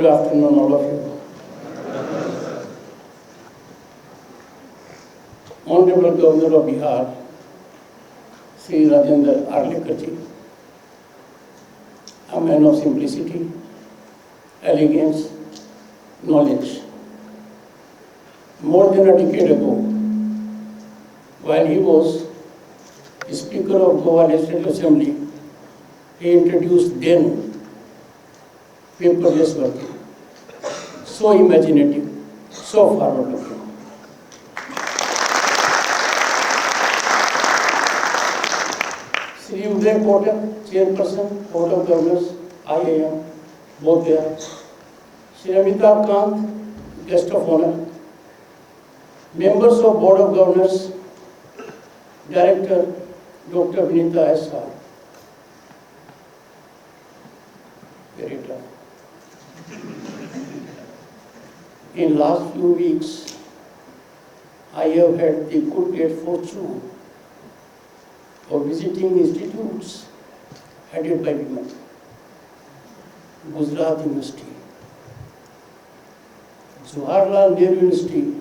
Good afternoon, all of you. Honorable Governor of Bihar, Sri Rajendra Arlekarji, a man of simplicity, elegance, knowledge. More than a decade ago, while he was Speaker of Goa Legislative Assembly, he introduced then paperless working, so imaginative, so forward-looking. Sri Uday Kotak, Chairperson, Board of Governors, IIM, Bodh Gaya. Sri Amitabh Kant, Guest of Honor. Members of Board of Governors, Director Dr. Vinita S. R. Very tough. In last few weeks, I have had the great fortune of visiting institutes headed by women. Gujarat University, Jawaharlal Nehru University,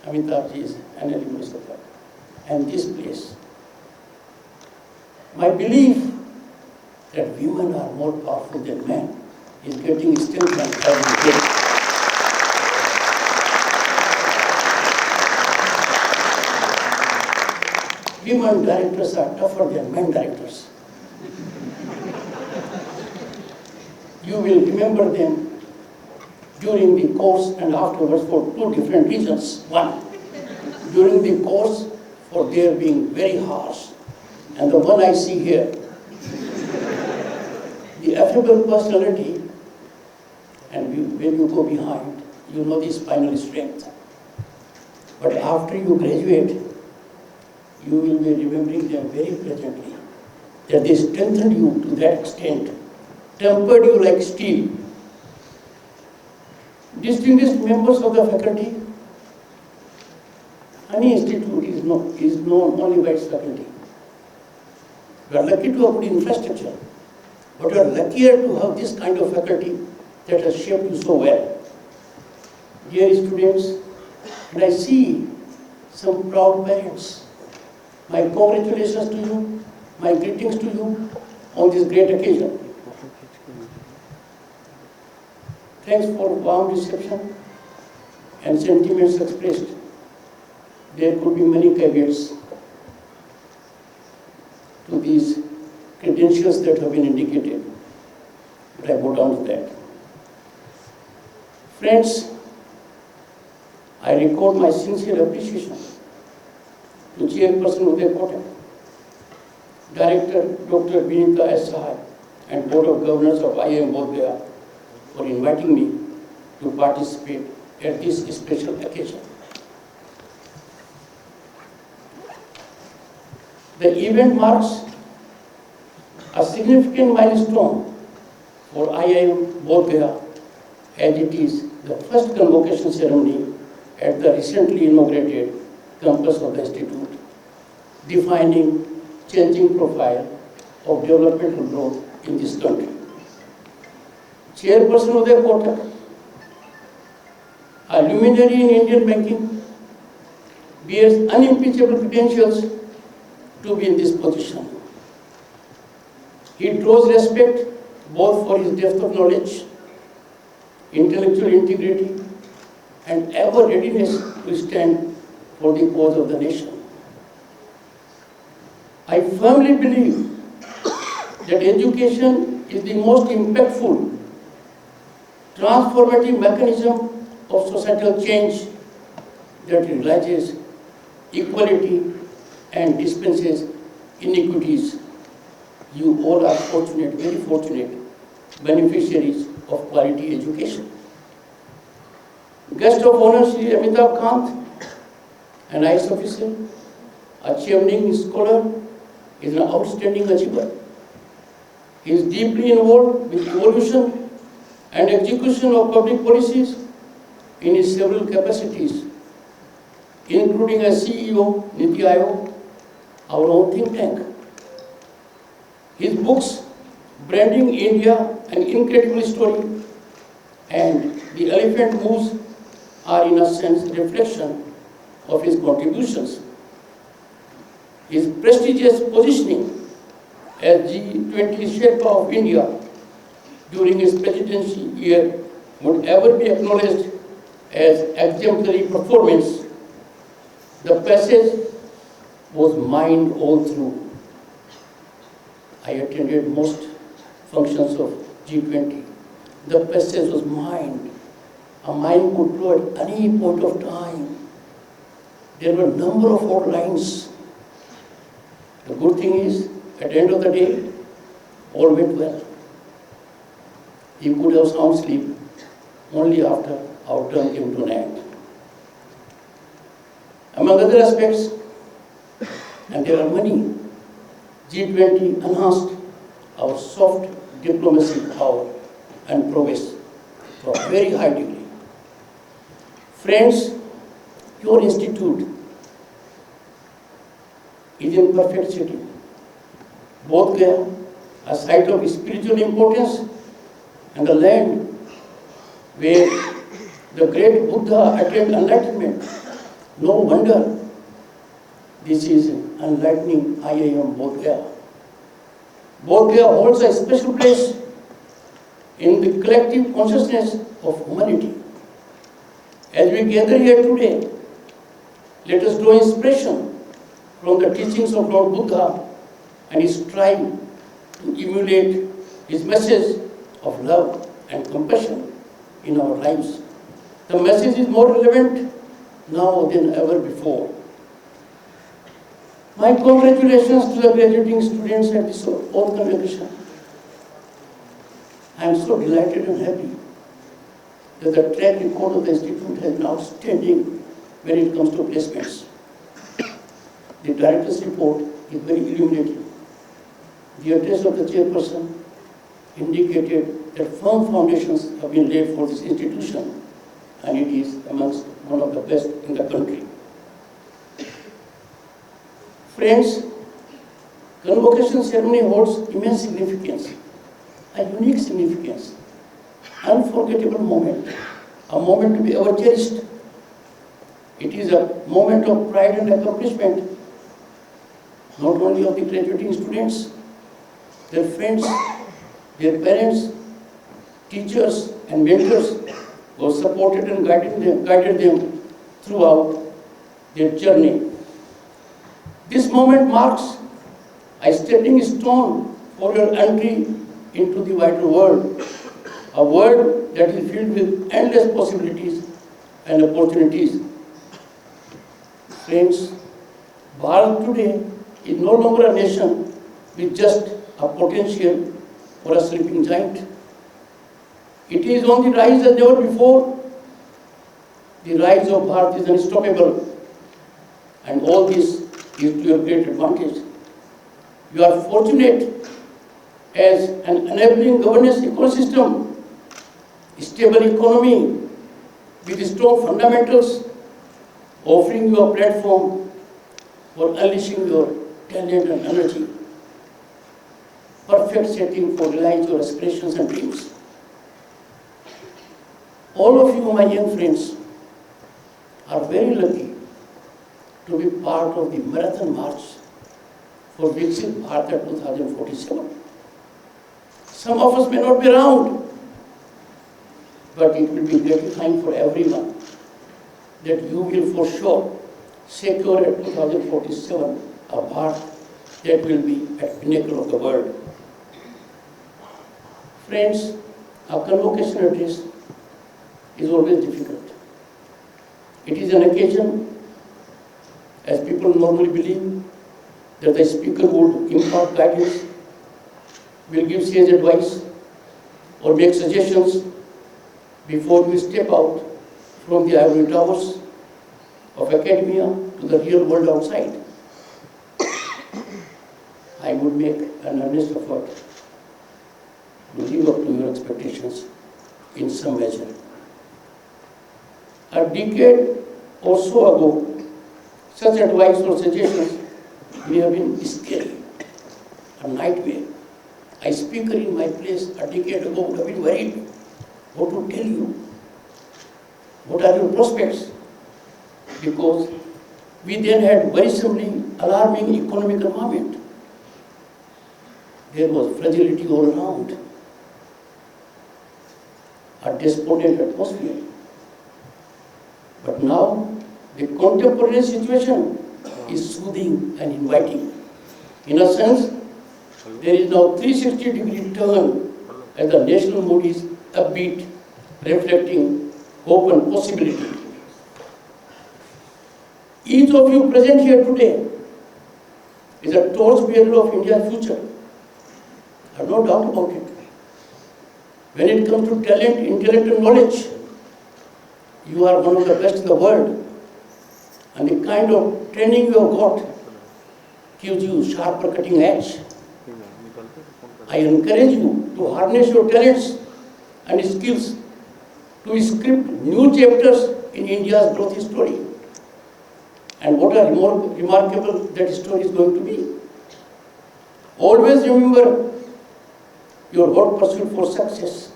Amitabh ji is an alumnus of that, and this place. My belief that women are more powerful than men is getting strengthened every day. Women directors are tougher than men directors. You will remember them during the course and afterwards for two different reasons. One, during the course for their being very harsh, and the one I see here, the affable personality, and when you go behind, you know the spinal strength. But after you graduate, you will be remembering them very pleasantly, that they strengthened you to that extent, tempered you like steel. Distinguished members of the faculty, any institute is known only by its faculty. We are lucky to have good infrastructure, but we are luckier to have this kind of faculty that has shaped you so well. Dear students, and I see some proud parents. My congratulations to you, my greetings to you on this great occasion. Thanks for warm reception and sentiments expressed. There could be many caveats to these credentials that have been indicated, but I go down to that. Friends, I record my sincere appreciation to Chairperson Uday Kotak, Director Dr. Vinita S. R. and Board of Governors of IIM Bodh Gaya for inviting me to participate at this special occasion. The event marks a significant milestone for IIM Bodh Gaya, as it is the first convocation ceremony at the recently inaugurated campus of the institute, defining changing profile of developmental growth in this country. Chairperson Uday Kotak, a luminary in Indian banking, bears unimpeachable credentials to be in this position. He draws respect both for his depth of knowledge, intellectual integrity, and ever readiness to stand for the cause of the nation. I firmly believe that education is the most impactful, transformative mechanism of societal change that realizes equality and dispenses inequities. You all are fortunate, very fortunate beneficiaries of quality education. Guest of honor Sri Amitabh Kant, an IAS officer, a chevening scholar, is an outstanding achiever. He is deeply involved with evolution and execution of public policies in his several capacities, including as CEO, Niti Aayog, our own think tank. His books, Branding India, An Incredible Story, and the elephant moves are in a sense a reflection of his contributions. His prestigious positioning as G20 Sherpa of India during his presidency year would ever be acknowledged as exemplary performance. The passage was mine all through. I attended most functions of G20. The passage was mine. A mind could flow at any point of time. There were a number of outlines. The good thing is, at the end of the day, all went well. You could have sound sleep only after our term came to an end. Among other aspects, and there are many, G20 enhanced our soft diplomacy power and prowess to a very high degree. Friends, your institute is in perfect setting. Bodh Gaya, a site of spiritual importance and a land where the great Buddha attained enlightenment. No wonder this is an enlightening IIM Bodh Gaya. Bodh Gaya holds a special place in the collective consciousness of humanity. As we gather here today, let us draw inspiration from the teachings of Lord Buddha and strive to emulate his message of love and compassion in our lives. The message is more relevant now than ever before. My congratulations to the graduating students at this Bodh Convocation. I am so delighted and happy that the track record of the institute has been outstanding when it comes to placements. The director's report is very illuminating. The address of the chairperson indicated that firm foundations have been laid for this institution, and it is amongst one of the best in the country. Friends, convocation ceremony holds immense significance, a unique significance, unforgettable moment, a moment to be ever cherished. It is a moment of pride and accomplishment, not only of the graduating students, their friends, their parents, teachers and mentors who have supported and guided them throughout their journey. This moment marks a stepping stone for your entry into the wider world, a world that is filled with endless possibilities and opportunities. Friends, Bharat today is no longer a nation with just a potential for a sleeping giant. It is on the rise as never before. The rise of Bharat is unstoppable, and all this is to your great advantage. You are fortunate as an enabling governance ecosystem, stable economy with strong fundamentals, offering you a platform for unleashing your talent and energy. Perfect setting for realizing your aspirations and dreams. All of you, my young friends, are very lucky to be part of the marathon march for Viksit Bharat 2047. Some of us may not be around, but it will be gratifying for everyone that you will for sure secure at 2047 a Bharat that will be at the pinnacle of the world. Friends, a convocation address is always difficult. It is an occasion, as people normally believe, that the speaker would impart guidance, will give sage advice, or make suggestions before we step out from the ivory towers of academia to the real world outside. I would make an earnest effort to live up to your expectations in some measure. A decade or so ago, such advice or suggestions may have been scary, a nightmare. A speaker in my place a decade ago would have been worried. what to tell you. What are your prospects? Because we then had worrisomely alarming economic environment. There was fragility all around, a despondent atmosphere. But now, the contemporary situation is soothing and inviting. In a sense, there is now 360-degree turn as the national mood is upbeat, reflecting hope and possibility. Each of you present here today is a torchbearer of India's future. I have no doubt about it. When it comes to talent, intellect and knowledge, you are one of the best in the world. And the kind of training you have got gives you sharper cutting edge. I encourage you to harness your talents and skills to script new chapters in India's growth story. And what a remarkable that story is going to be. Always remember your work pursuit for success.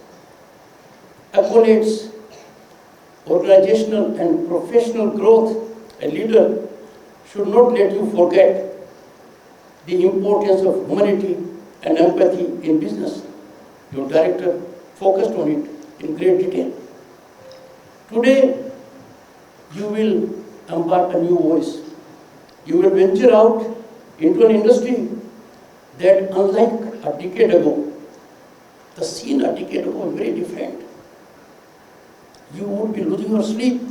Accolades, organizational and professional growth, a leader should not let you forget the importance of humanity and empathy in business. Your director focused on it in great detail. Today, you will impart a new voice. You will venture out into an industry that, unlike a decade ago, the scene a decade ago was very different. You would be losing your sleep.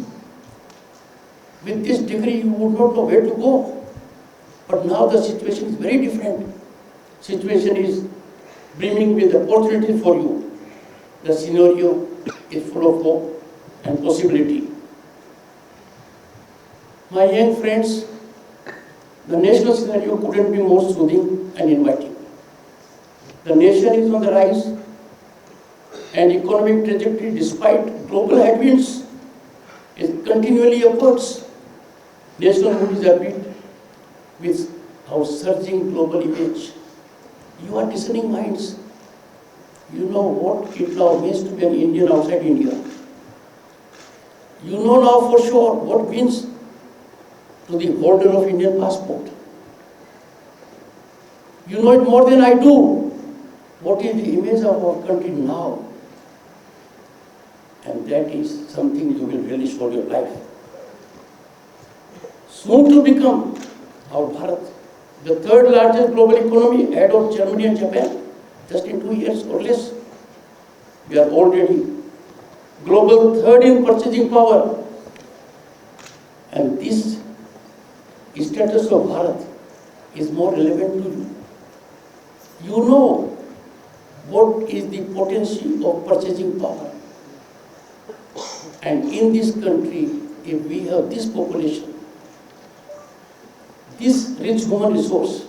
With this degree, you would not know where to go. But now the situation is very different. Situation is brimming with opportunity for you. The scenario is full of hope and possibility. My young friends, the national scenario couldn't be more soothing and inviting. The nation is on the rise, and economic trajectory, despite global headwinds, is continually upwards. National mood is upbeat with our surging global image. You are discerning minds. You know what it now means to be an Indian outside India. You know now for sure what means to the holder of Indian passport. You know it more than I do. What is the image of our country now? And that is something you will relish for your life. Soon to become our Bharat, the third largest global economy ahead of Germany and Japan, just in 2 years or less. We are already global third in purchasing power. And this status of Bharat is more relevant to you. You know what is the potential of purchasing power. And in this country, if we have this population, this rich human resource,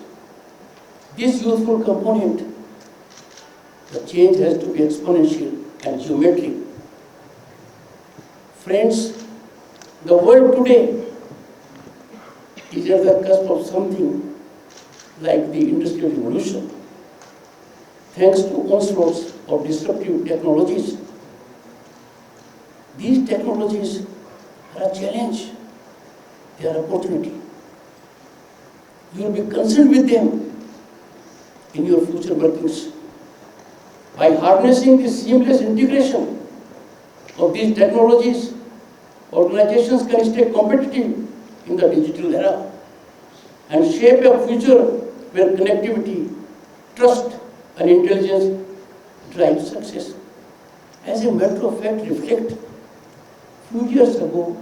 this youthful component, the change has to be exponential and geometric. Friends, the world today is at the cusp of something like the Industrial Revolution. Thanks to onslaughts of disruptive technologies, these technologies are a challenge, they are an opportunity. You will be concerned with them in your future workings. By harnessing the seamless integration of these technologies, organizations can stay competitive in the digital era and shape a future where connectivity, trust, and intelligence drive success. As a matter of fact, reflect, few years ago,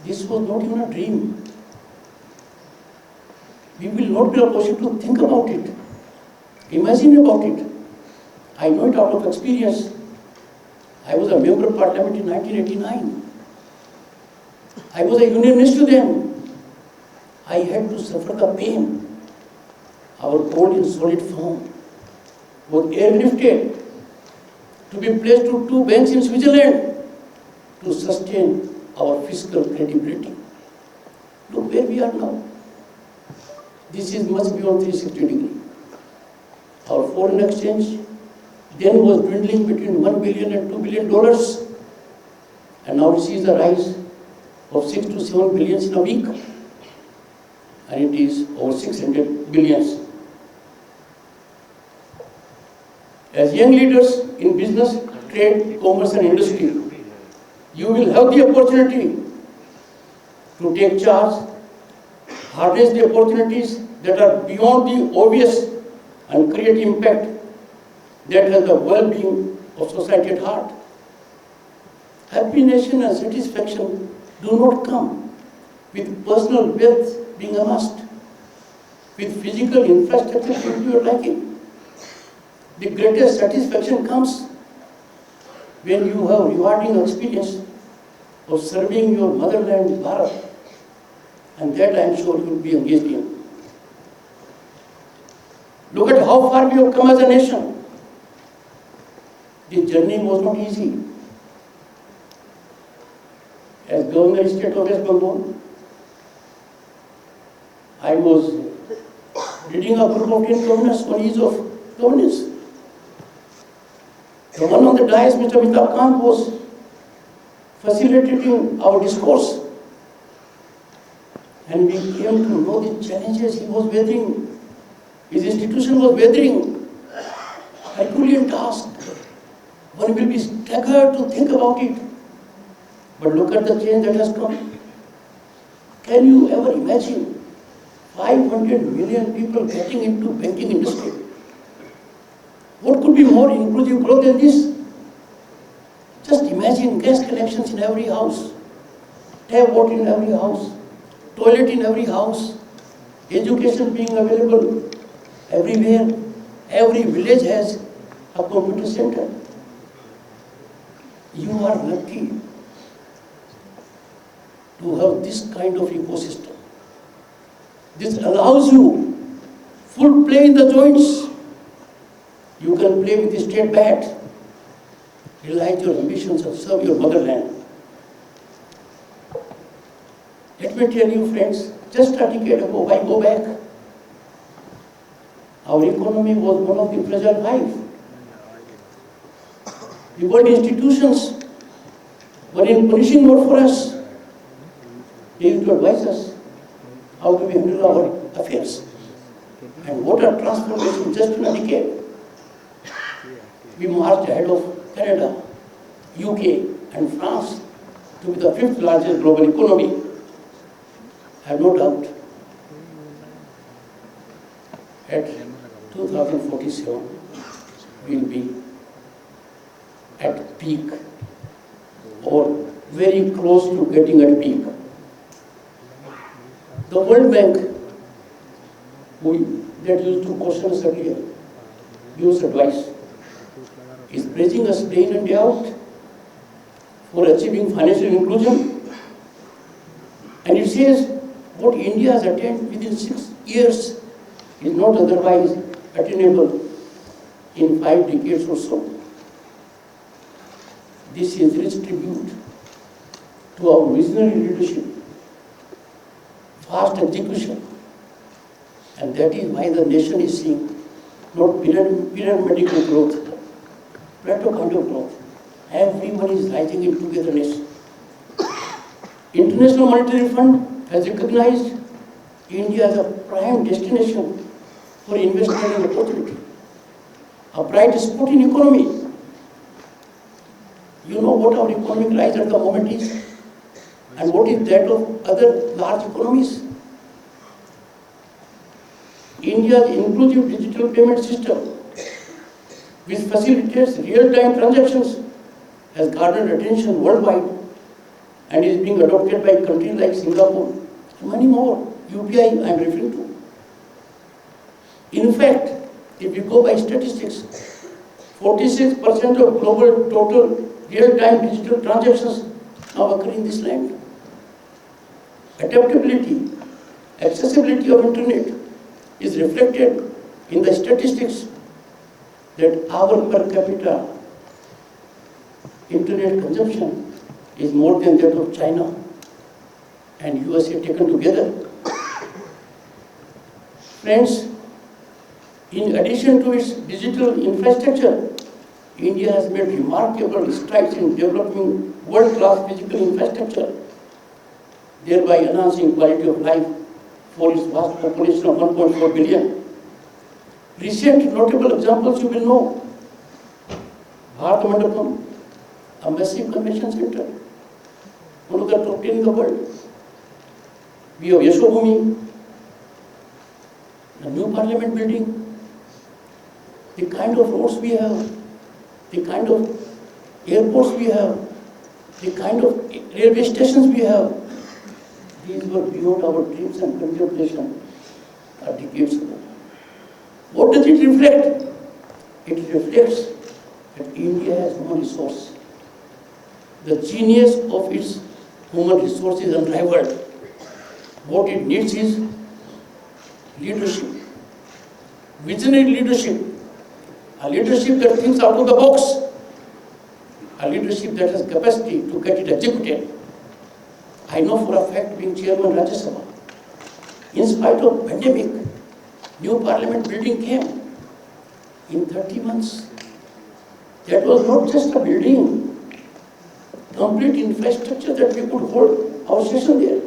this was not even a dream. We will not be in a position to think about it, imagine about it. I know it out of experience. I was a member of Parliament in 1989. I was a unionist to them. I had to suffer the pain. Our gold in solid form was airlifted to be placed to 2 banks in Switzerland to sustain our fiscal credibility. Look where we are now. This is much beyond 360 degrees. Our foreign exchange then was dwindling between $1 billion and $2 billion, and now it sees a rise of 6 to 7 billions in a week, and it is over 600 billions. As young leaders in business, trade, commerce and industry, you will have the opportunity to take charge, harness the opportunities that are beyond the obvious and create impact that has the well-being of society at heart. Happiness and satisfaction do not come with personal wealth being amassed, with physical infrastructure you are lacking. The greatest satisfaction comes when you have rewarding experience of serving your motherland, Bharat, and that I am sure you will be engaged in. Look at how far we have come as a nation. The journey was not easy. As Governor of State of West Bengal, I was leading a group of 10 governors on ease of governance. The one on the dais, Mr. Amitabh Kant, was facilitating our discourse. And we came to know the challenges he was weathering, his institution was weathering. Herculean task. One will be staggered to think about it. But look at the change that has come. Can you ever imagine 500 million people getting into banking industry? What could be more inclusive growth than this? Just imagine gas connections in every house, tap water in every house, toilet in every house, education being available everywhere. Every village has a computer center. You are lucky to have this kind of ecosystem. This allows you full play in the joints. You can play with the state bat, realize your ambitions and serve your motherland. Let me tell you, friends, just a decade ago, why go back? Our economy was one of the fragile five. The world institutions were in punishing mode for us. They used to advise us how do we handle our affairs. And what a transformation just in a decade. We marched ahead of Canada, UK and France to be the fifth largest global economy. I have no doubt at 2047 we will be at peak or very close to getting at peak. The World Bank, that used to question us earlier, gives advice, is praising us day in and day out for achieving financial inclusion. And it says what India has attained within 6 years is not otherwise attainable in 5 decades or so. This is rich tribute to our visionary leadership, fast execution, and that is why the nation is seeing not pyramidal growth, plateau kind of growth. Everyone is rising in togetherness. International Monetary Fund has recognized India as a prime destination for investment and opportunity, a bright spot in economy. You know what our economic rise at the moment is, and what is that of other large economies. India's inclusive digital payment system, which facilitates real-time transactions, has garnered attention worldwide and is being adopted by countries like Singapore and many more. UPI I am referring to. In fact, if you go by statistics, 46% of global total real-time digital transactions now occur in this land. Adaptability, accessibility of internet is reflected in the statistics that our per capita internet consumption is more than that of China and USA taken together. Friends, in addition to its digital infrastructure, India has made remarkable strides in developing world-class physical infrastructure, thereby enhancing quality of life for its vast population of 1.4 billion. Recent notable examples you will know. Bharat Mandapam, a massive convention center, one of the top 10 in the world. We have Yashobhumi, a new parliament building, the kind of roads we have, the kind of airports we have, the kind of railway stations we have, these were beyond our dreams and contemplation decades ago. What does it reflect? It reflects that India has no resource. The genius of its human resource is unrivaled. What it needs is leadership, visionary leadership, a leadership that thinks out of the box, a leadership that has capacity to get it executed. I know for a fact, being chairman Rajya Sabha, in spite of pandemic, new parliament building came in 30 months. That was not just a building, complete infrastructure that we could hold our session there.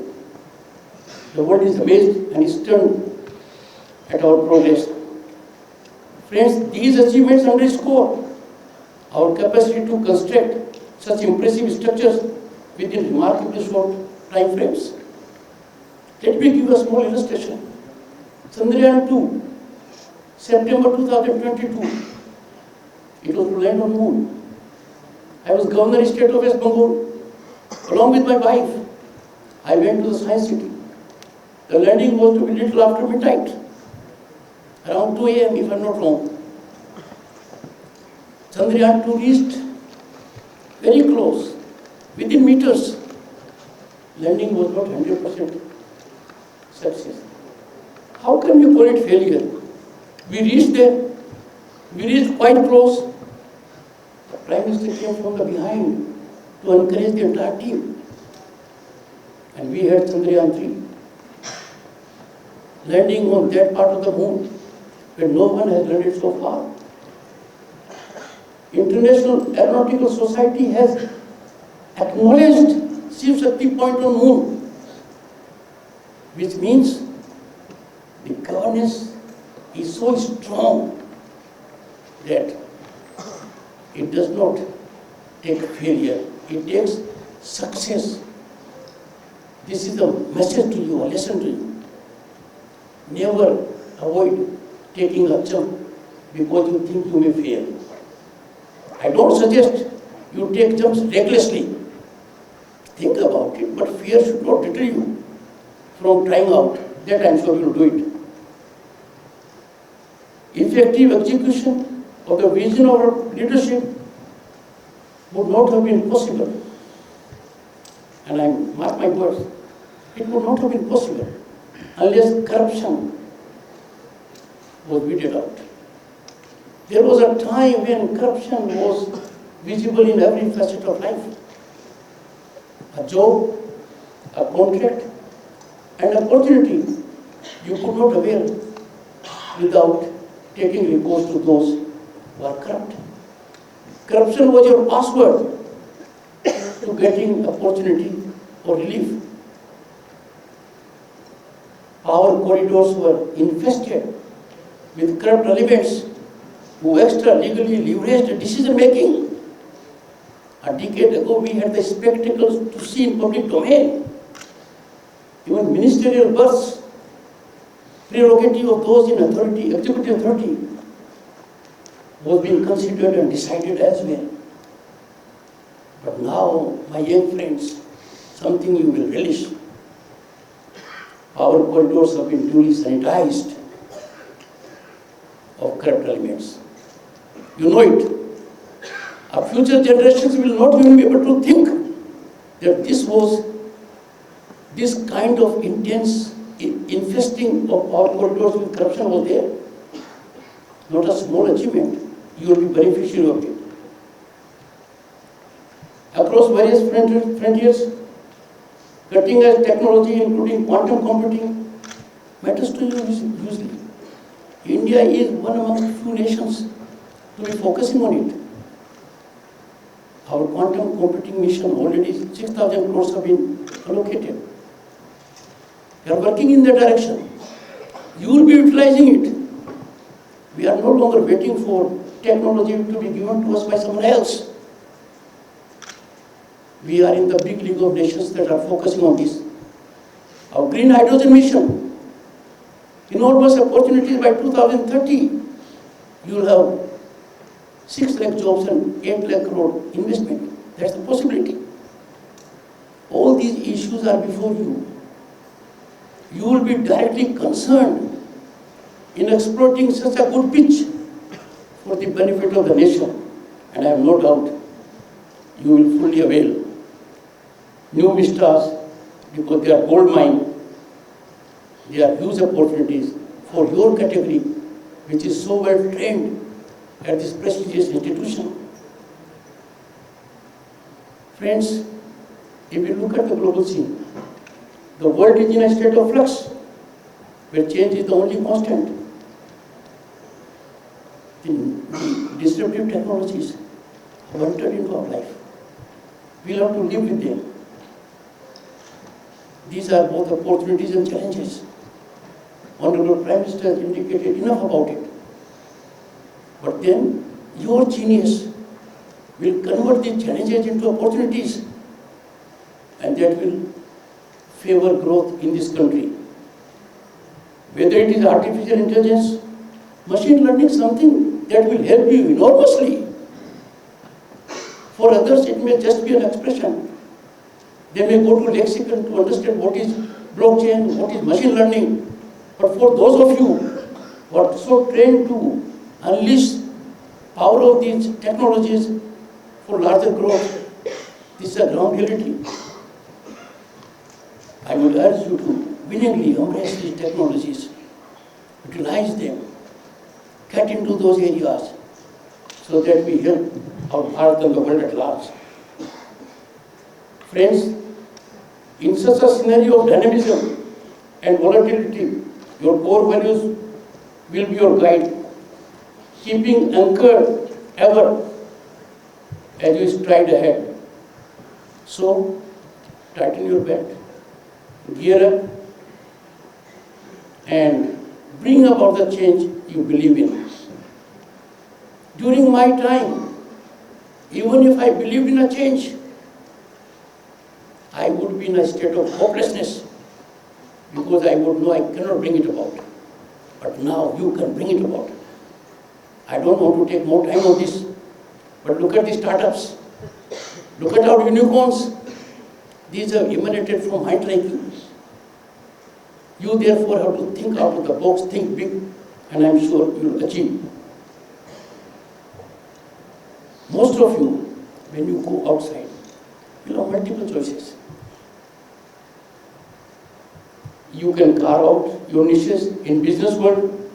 The world is amazed and is stunned at our progress. Friends, these achievements underscore our capacity to construct such impressive structures within remarkably short time frames. Let me give you a small illustration. Chandrayaan 2, September 2022. It was to land on moon. I was Governor State of West Bengal. Along with my wife, I went to the Science City. The landing was to be little after midnight, around 2 a.m. if I'm not wrong. Chandrayaan 2 reached very close, within meters. Landing was not 100% success. How can we call it failure? We reached there, we reached quite close. The Prime Minister came from the behind to encourage the entire team. And we had Chandrayaan 3 landing on that part of the moon where no one has landed so far. International Aeronautical Society has acknowledged Shiv Shakti point on moon, which means the governance is so strong that it does not take failure, it takes success. This is a message to you, a lesson to you. Never avoid taking a jump because you think you may fail. I don't suggest you take jumps recklessly. Think about it, but fear should not deter you from trying out. That I'm sure you'll do it. Effective execution of the vision of our leadership would not have been possible. And I mark my words, it would not have been possible unless corruption was weeded out. There was a time when corruption was visible in every facet of life. A job, a contract, and opportunity you could not avail without taking recourse to those who are corrupt. Corruption was your password to getting opportunity or relief. Power corridors were infested with corrupt elements who extra legally leveraged decision making. A decade ago, we had the spectacles to see in public domain. Even ministerial berths, prerogative of those in authority, executive authority, was being considered and decided as well. But now, my young friends, something you will relish. Power corridors have been duly sanitized of corrupt elements. You know it. Our future generations will not even be able to think that this kind of intense infesting of power corridors with corruption was there. Not a small achievement. You will be beneficiary of it. Across various frontiers, cutting-edge technology, including quantum computing, matters to you hugely. India is one among the few nations to be focusing on it. Our quantum computing mission already 6,000 crores have been allocated. We are working in that direction. You will be utilizing it. We are no longer waiting for technology to be given to us by someone else. We are in the big league of nations that are focusing on this. Our green hydrogen mission, enormous opportunities by 2030. You will have 6 lakh jobs and 8 lakh crore investment. That's the possibility. All these issues are before you. You will be directly concerned in exploiting such a good pitch for the benefit of the nation. And I have no doubt you will fully avail new vistas because they are gold mine. They are huge opportunities for your category, which is so well trained at this prestigious institution. Friends, if you look at the global scene, the world is in a state of flux, where change is the only constant. The disruptive technologies have entered into our life. We have to live with them. These are both opportunities and challenges. Honorable Prime Minister has indicated enough about it. But then your genius will convert these challenges into opportunities, and that will favor growth in this country. Whether it is artificial intelligence, machine learning, something that will help you enormously. For others, it may just be an expression. They may go to lexicon to understand what is blockchain, what is machine learning. But for those of you who are so trained to unleash power of these technologies for larger growth, this is a ground reality. I would urge you to willingly embrace these technologies, utilize them, get into those areas so that we help our Bharat and the world at large. Friends, in such a scenario of dynamism and volatility, your core values will be your guide, keeping anchored ever as you stride ahead. So, tighten your belt, gear up, and bring about the change you believe in. During my time, even if I believed in a change, I would be in a state of hopelessness because I would know I cannot bring it about. But now you can bring it about. I don't want to take more time on this, but look at the startups. Look at our unicorns. These have emanated from mind like you. You therefore have to think out of the box, think big, and I'm sure you will achieve. Most of you, when you go outside, you have multiple choices. You can carve out your niches in business world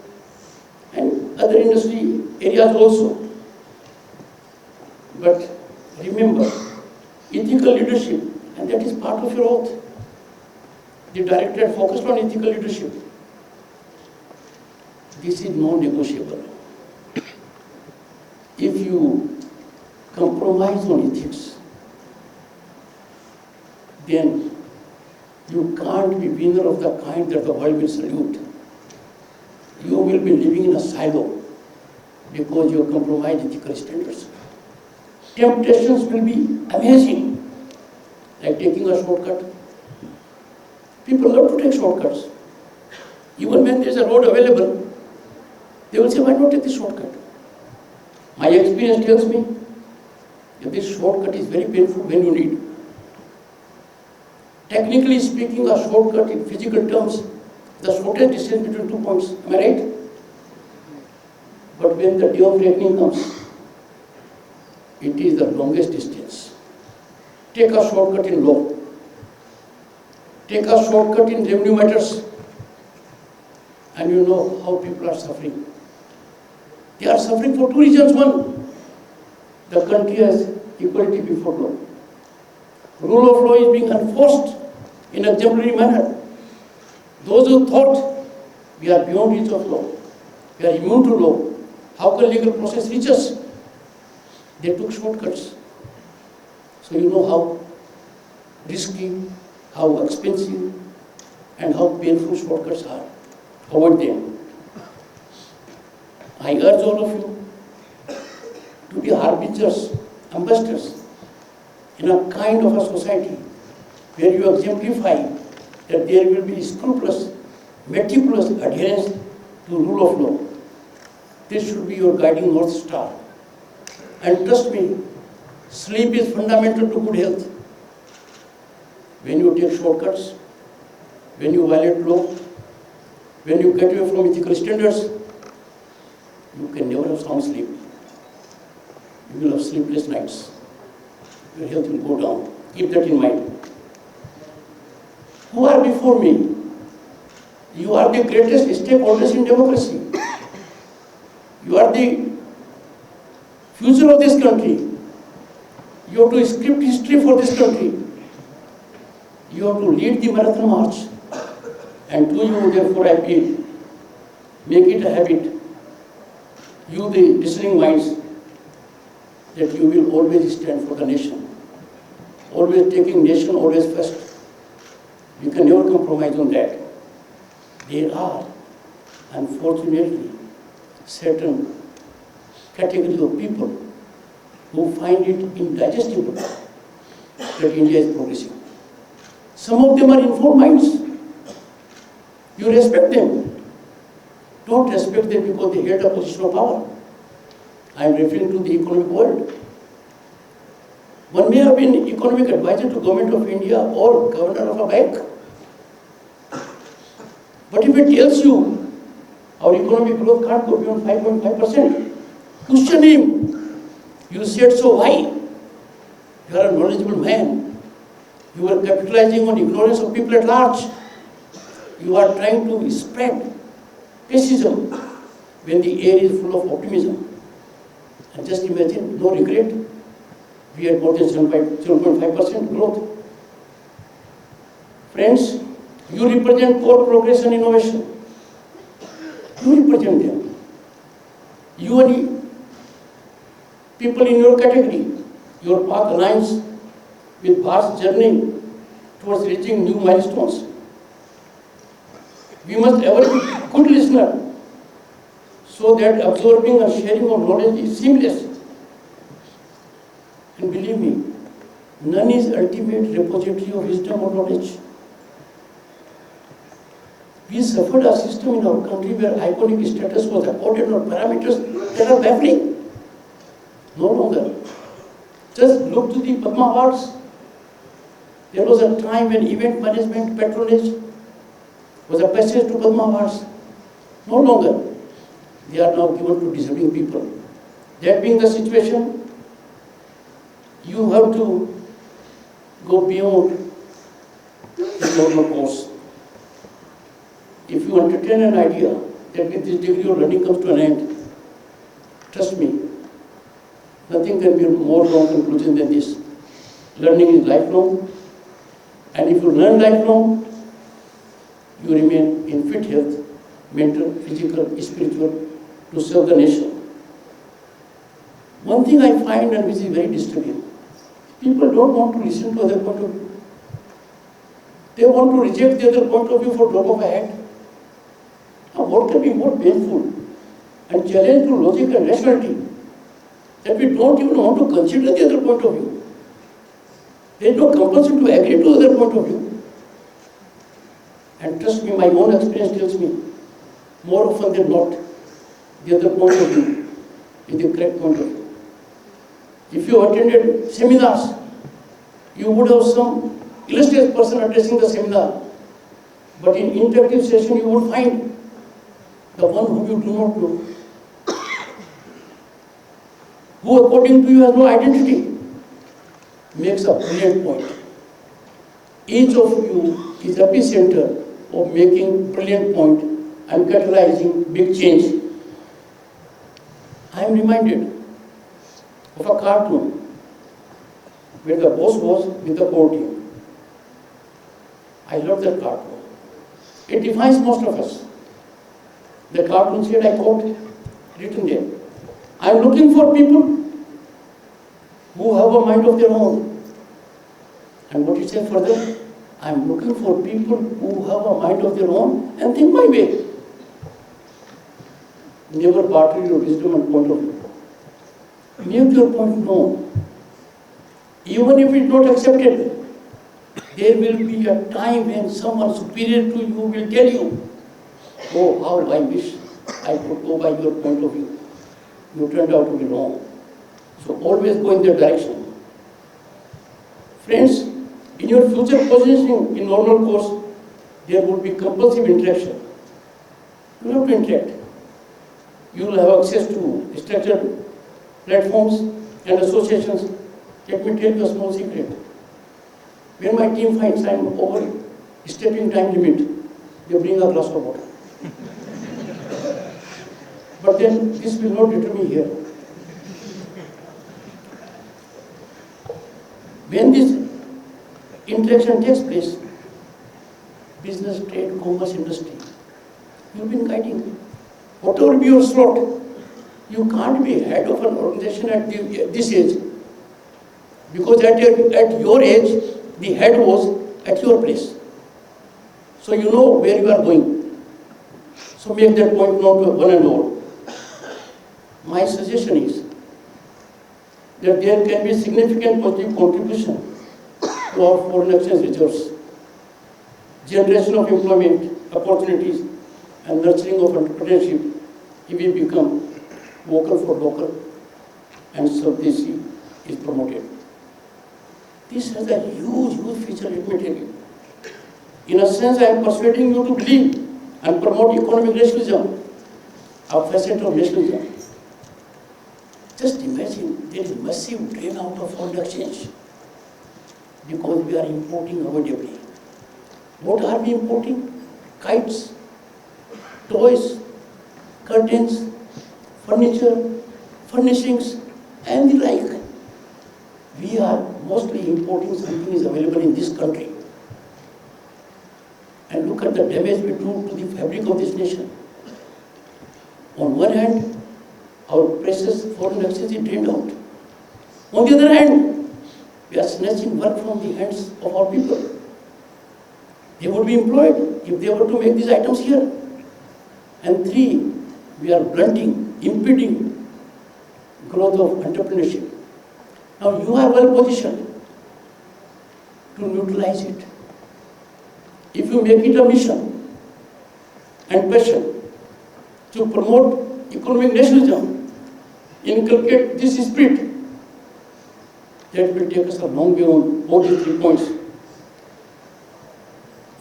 and other industry areas also. But remember, ethical leadership, and that is part of your oath. The directorate focused on ethical leadership. This is non-negotiable. If you compromise on ethics, then you can't be winner of the kind that the world will salute. You will be living in a silo because you have compromised ethical standards. Temptations will be amazing, like taking a shortcut. People love to take shortcuts. Even when there is a road available, they will say, why not take this shortcut? My experience tells me that this shortcut is very painful when you need. Technically speaking, a shortcut in physical terms, the shortest distance between 2 points. Am I right? But when the day of reckoning comes, it is the longest distance. Take a shortcut in law. Take a shortcut in revenue matters. And you know how people are suffering. They are suffering for two reasons. One, the country has equality before law. Rule of law is being enforced in an exemplary manner. Those who thought we are beyond reach of law, we are immune to law, how can legal process reach us? They took shortcuts. So you know how risky, how expensive, and how painful shortcuts are. Avoid them. I urge all of you to be harbingers, ambassadors in a kind of a society where you exemplify that there will be scrupulous, meticulous adherence to rule of law. This should be your guiding North Star. And trust me, sleep is fundamental to good health. When you take shortcuts, when you violate law, when you get away from ethical standards, you can never have sound sleep. You will have sleepless nights. Your health will go down. Keep that in mind. Who are before me? You are the greatest stakeholders in democracy. You are the future of this country. You have to script history for this country. You have to lead the marathon march. And to you, therefore, I appeal, make it a habit, you the discerning minds, that you will always stand for the nation. Always taking nation always first. You can never compromise on that. There are, unfortunately, certain categories of people who find it indigestible that India is progressing. Some of them are informed minds. You respect them. Don't respect them because they held a position of power. I am referring to the economic world. One may have been economic advisor to Government of India or governor of a bank. But if it tells you our economic growth can't go beyond 5.5%, question him. You said so, why? You are a knowledgeable man. You are capitalizing on ignorance of people at large. You are trying to spread pessimism when the air is full of optimism. And just imagine, no regret, we had more than 7.5% growth. Friends, you represent core progress and innovation. You represent them. You and people in your category, your path aligns with vast journey towards reaching new milestones. We must ever be good listener so that absorbing and sharing of knowledge is seamless. And believe me, none is ultimate repository of wisdom or knowledge. We suffered a system in our country where iconic status was accorded on parameters that are baffling. No longer. Just look to the Padma Awards. There was a time when event management patronage was a passage to Padma Awards. No longer. They are now given to deserving people. That being the situation, you have to go beyond the normal course. If you entertain an idea that with this degree of learning comes to an end, trust me, nothing can be more wrong conclusion than this. Learning is lifelong, and if you learn lifelong, you remain in fit health, mental, physical, spiritual, to serve the nation. One thing I find and which is very disturbing, people don't want to listen to other point of view. They want to reject the other point of view for drop of a hat. Now what can be more painful and challenge to logic and rationality that we don't even want to consider the other point of view. There is no compulsion to agree to the other point of view. And trust me, my own experience tells me, more often than not, the other point of view is the correct point of view. If you attended seminars, you would have some illustrious person addressing the seminar. But in interactive session, you would find the one whom you do not know, who according to you has no identity, makes a brilliant point. Each of you is epicenter of making brilliant point and catalyzing big change. I am reminded of a cartoon where the boss was with the core team. I love that cartoon. It defines most of us. The cartoon said, I quote, written there, I am looking for people who have a mind of their own, And what it says further, I am looking for people who have a mind of their own and think my way. Never barter your wisdom and point of view. Make your point known. Even if it is not accepted, there will be a time when someone superior to you will tell you, oh, how I wish I could go by your point of view. You turned out to be wrong. So always go in that direction. Friends, in your future positioning in normal course, there will be compulsive interaction. You have to interact. You will have access to structured platforms and associations. Let me tell you a small secret. When my team finds I am overstepping time limit, they bring a glass of water. But then this will not deter me here. When this interaction takes place, business, trade, commerce, industry, you've been guiding. Whatever be your slot, you can't be head of an organization at this age. Because at your age, the head was at your place. So you know where you are going. So make that point known to one and all. My suggestion is that there can be significant positive contribution to our foreign exchange reserves, generation of employment opportunities, and nurturing of entrepreneurship if we become vocal for local and Swadeshi is promoted. This has a huge feature, let me tell you. In a sense, I am persuading you to believe and promote economic nationalism, a facet of nationalism. Just imagine there is massive drain out of foreign exchange because we are importing our debris. What are we importing? Kites, toys, curtains, furniture, furnishings, and the like. We are mostly importing something is available in this country. And look at the damage we do to the fabric of this nation. On one hand, our precious foreign exchange is drained out. On the other hand, we are snatching work from the hands of our people. They would be employed if they were to make these items here. And three, we are blunting, impeding growth of entrepreneurship. Now you are well positioned to neutralize it. If you make it a mission and passion to promote economic nationalism, inculcate this spirit, that will take us a long way on all these 3 points.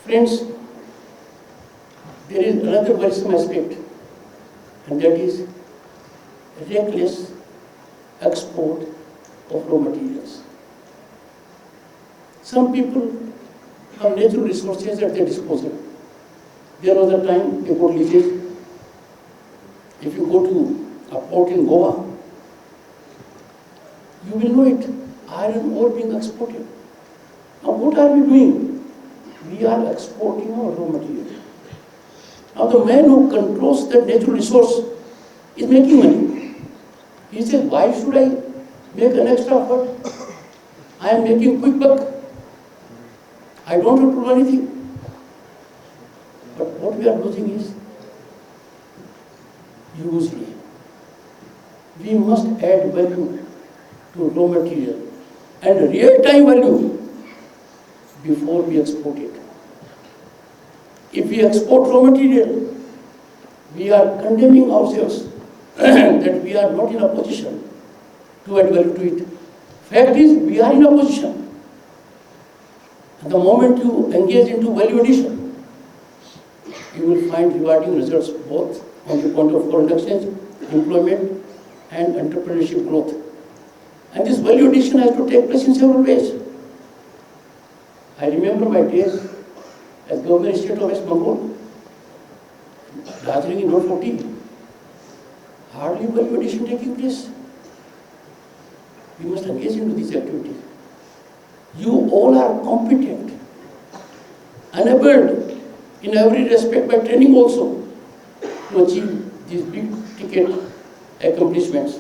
Friends, there is another worrisome aspect, and that is reckless export of raw materials. Some people have natural resources at their disposal. There was a time before leases. If you go to a port in Goa, you will know it, iron ore being exported. Now what are we doing? We are exporting our raw material. Now the man who controls that natural resource is making money. He says, why should I make an extra effort? I am making quick buck. I don't have to do anything. But what we are losing is, usually, we must add value to raw material and real-time value before we export it. If we export raw material, we are condemning ourselves that we are not in a position to add value to it. Fact is, we are in a position. And the moment you engage into value addition, you will find rewarding results both on the point of foreign exchange, employment, and entrepreneurship growth. And this value addition has to take place in several ways. I remember my days as Governor of State of West Bengal, Darjeeling in Road 14. Hardly value addition taking place. We must engage into these activities. You all are competent, enabled in every respect by training also to achieve these big ticket accomplishments.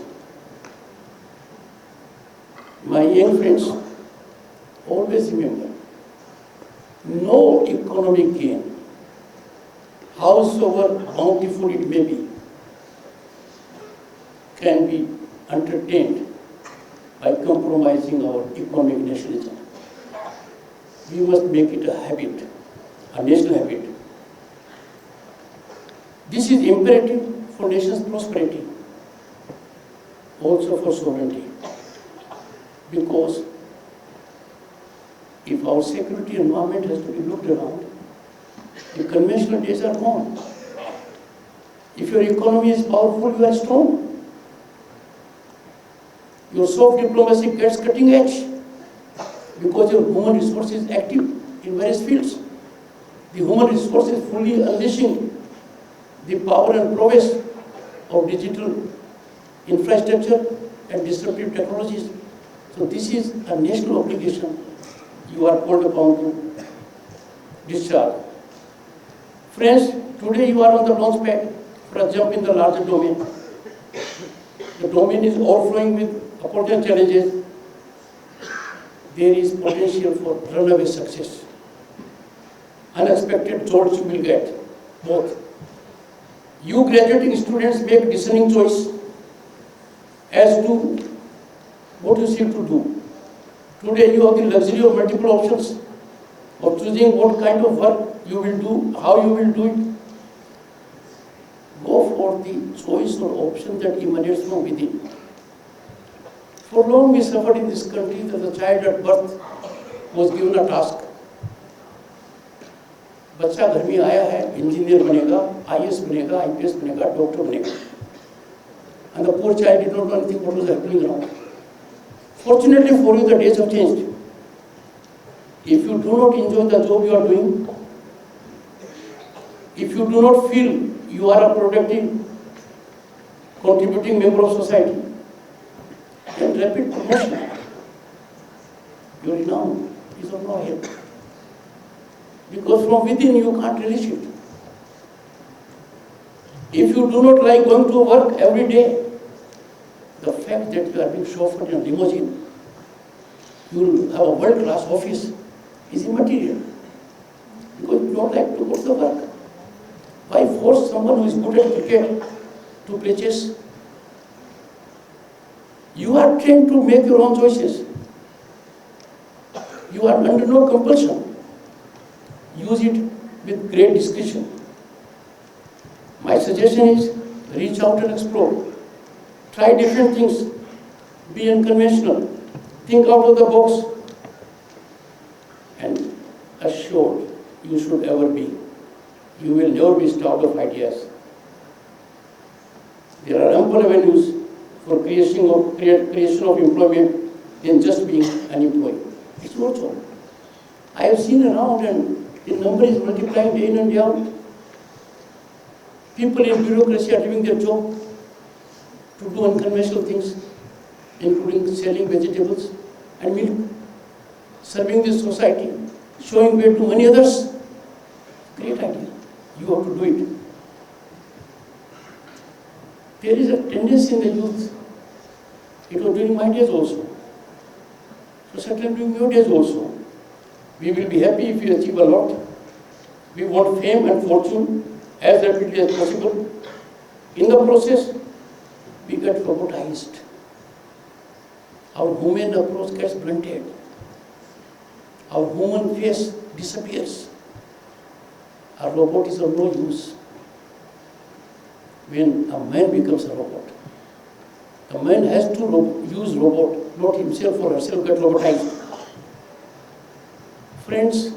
My young friends, Always remember, no economic gain, howsoever bountiful it may be, can be entertained by compromising our economic nationalism. We must make it a habit, a national habit. This is imperative for nation's prosperity, also for sovereignty. Because if our security environment has to be looked around, the conventional days are gone. If your economy is powerful, you are strong. Your soft diplomacy gets cutting edge because your human resource is active in various fields. The human resource is fully unleashing the power and prowess of digital infrastructure and disruptive technologies. So this is a national obligation you are called upon to discharge. Friends, today you are on the launch pad for a jump in the larger domain. The domain is overflowing with opportune challenges. There is potential for runaway success. Unexpected jolts you will get, both. You graduating students make discerning choice as to what you seek to do. Today you have the luxury of multiple options of choosing what kind of work you will do, how you will do it. Go for the choice or option that emanates from within. For long we suffered in this country that the child at birth was given a task. बच्चा घर में आया है, engineer बनेगा, IAS बनेगा, IPS बनेगा, doctor बनेगा. And the poor child did not know anything what was happening around. Fortunately for you, the days have changed. If you do not enjoy the job you are doing, if you do not feel you are a productive, contributing member of society, then rapid promotion, your renown is of no help. Because from within you can't relish it. If you do not like going to work every day, the fact that you are being chauffeured in a limousine, you will have a world-class office, is immaterial. Because you don't like to go to the work. Why force someone who is good at cricket to play chess? You are trained to make your own choices. You are under no compulsion. Use it with great discretion. My suggestion is reach out and explore. Try different things. Be unconventional. Think out of the box. And assured you should ever be. You will never be starved of ideas. There are ample avenues for creation of employment than just being unemployed. It's your job. I have seen around and the number is multiplying day in and day out. People in bureaucracy are leaving their job to do unconventional things, including selling vegetables and milk, serving the society, showing way to many others. Great idea. You have to do it. There is a tendency in the youth. It was during my days also. So certainly during your days also. We will be happy if we achieve a lot. We want fame and fortune as rapidly as possible. In the process, we get robotized. Our human approach gets blunted. Our human face disappears. A robot is of no use. When a man becomes a robot, the man has to use robot, not himself or herself get robotized. Friends,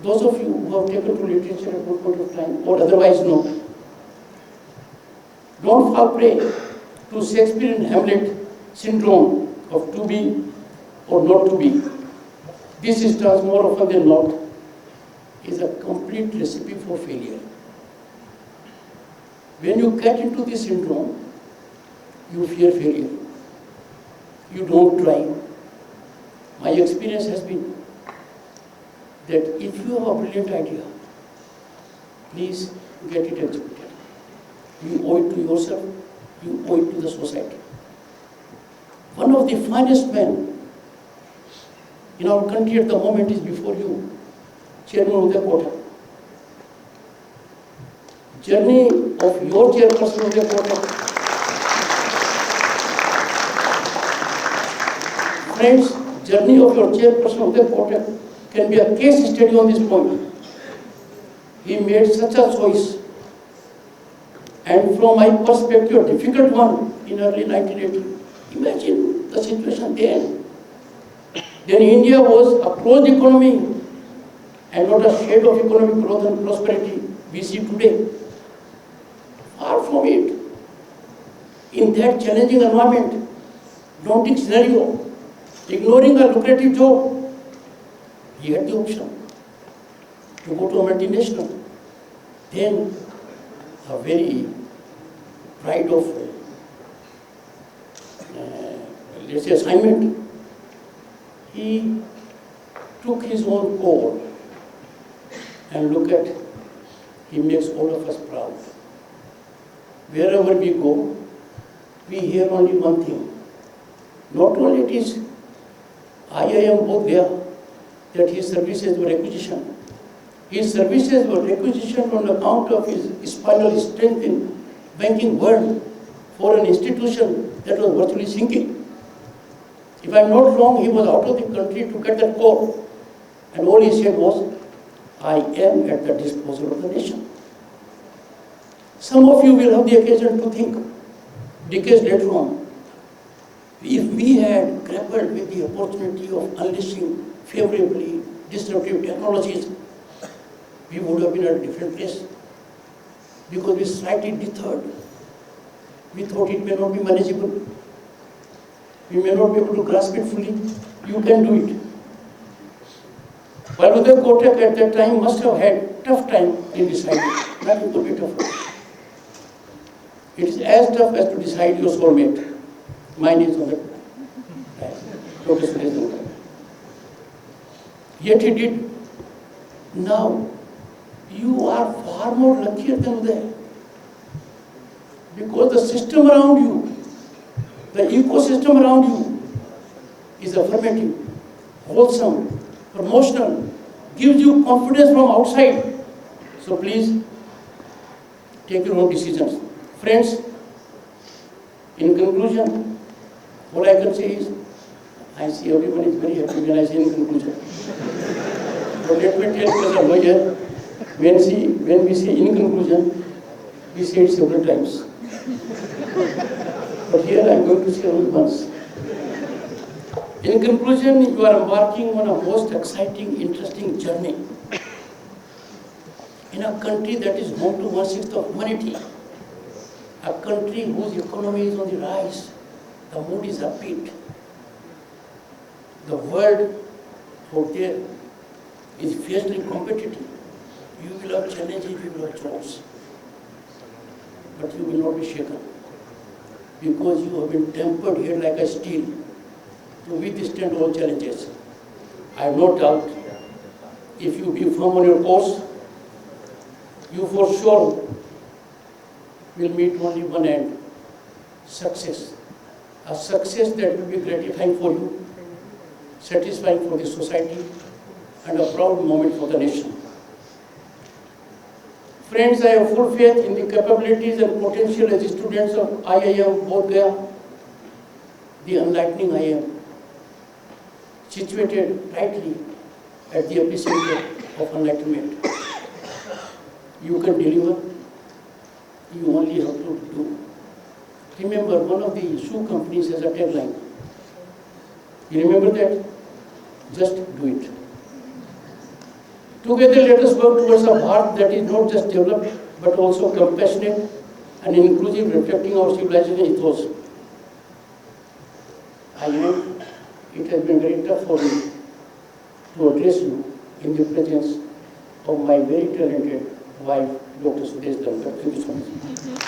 those of you who have taken to literature at one point of time or otherwise know, don't fall prey to Shakespearean Hamlet syndrome of to be or not to be. This instance, more often than not, is a complete recipe for failure. When you get into this syndrome, you fear failure. You don't try. My experience has been that if you have a brilliant idea, please get it executed. You owe it to yourself, you owe it to the society. One of the finest men in our country at the moment is before you, Chairman of the Quota. Journey of your chairperson of the Quota. Friends, journey of your chairperson of the Quota can be a case study on this point. He made such a choice, and from my perspective, a difficult one in early 1980. Imagine the situation then. Then India was a closed economy and not a shade of economic growth and prosperity we see today. Far from it. In that challenging environment, daunting scenario, ignoring a lucrative job, he had the option to go to a multinational. Then a very pride of, let's say, assignment. He took his own call, and look at, he makes all of us proud. Wherever we go, we hear only one thing. Not only it is IIM Bodh Gaya that his services were acquisition. His services were acquisition on account of his spinal strength in banking world for an institution that was virtually sinking. If I'm not wrong, he was out of the country to get that call. And all he said was, I am at the disposal of the nation. Some of you will have the occasion to think, decades later on, if we had grappled with the opportunity of unleashing favorably disruptive technologies, we would have been at a different place. Because we slightly deterred. We thought it may not be manageable. We may not be able to grasp it fully. You can do it. While the Kotak at that time must have had tough time in deciding. Nothing could be tougher. It is as tough as to decide your soulmate. Mine is on the Dhankhar. Yet he did. Now, you are far more luckier than Uday. Because the system around you, the ecosystem around you is affirmative, wholesome, promotional, gives you confidence from outside. So please, take your own decisions. Friends, in conclusion, what I can say is, I see everyone is very happy when I say in conclusion. But let me tell you as a lawyer, when we say in conclusion, we say it several times. But here I am going to say only once. In conclusion, you are embarking on a most exciting, interesting journey in a country that is home to 1/6 of humanity, a country whose economy is on the rise, the mood is upbeat. The world out there is fiercely competitive. You will have challenges, you will have jobs, but you will not be shaken because you have been tempered here like a steel to withstand all challenges. I have no doubt if you be firm on your course, you for sure will meet only one end, success. A success that will be gratifying for you, satisfying for the society, and a proud moment for the nation. Friends, I have full faith in the capabilities and potential as students of IIM Bodh Gaya, the enlightening IIM, situated rightly at the epicenter of enlightenment. You can deliver, you only have to do. Remember, one of the shoe companies has a tagline. You remember that? Just do it. Together, let us work towards a Bharat that is not just developed, but also compassionate and inclusive, reflecting our civilization ethos. I know it has been very tough for me to address you in the presence of my very talented wife, Dr. Dhankhar. Thank you so much.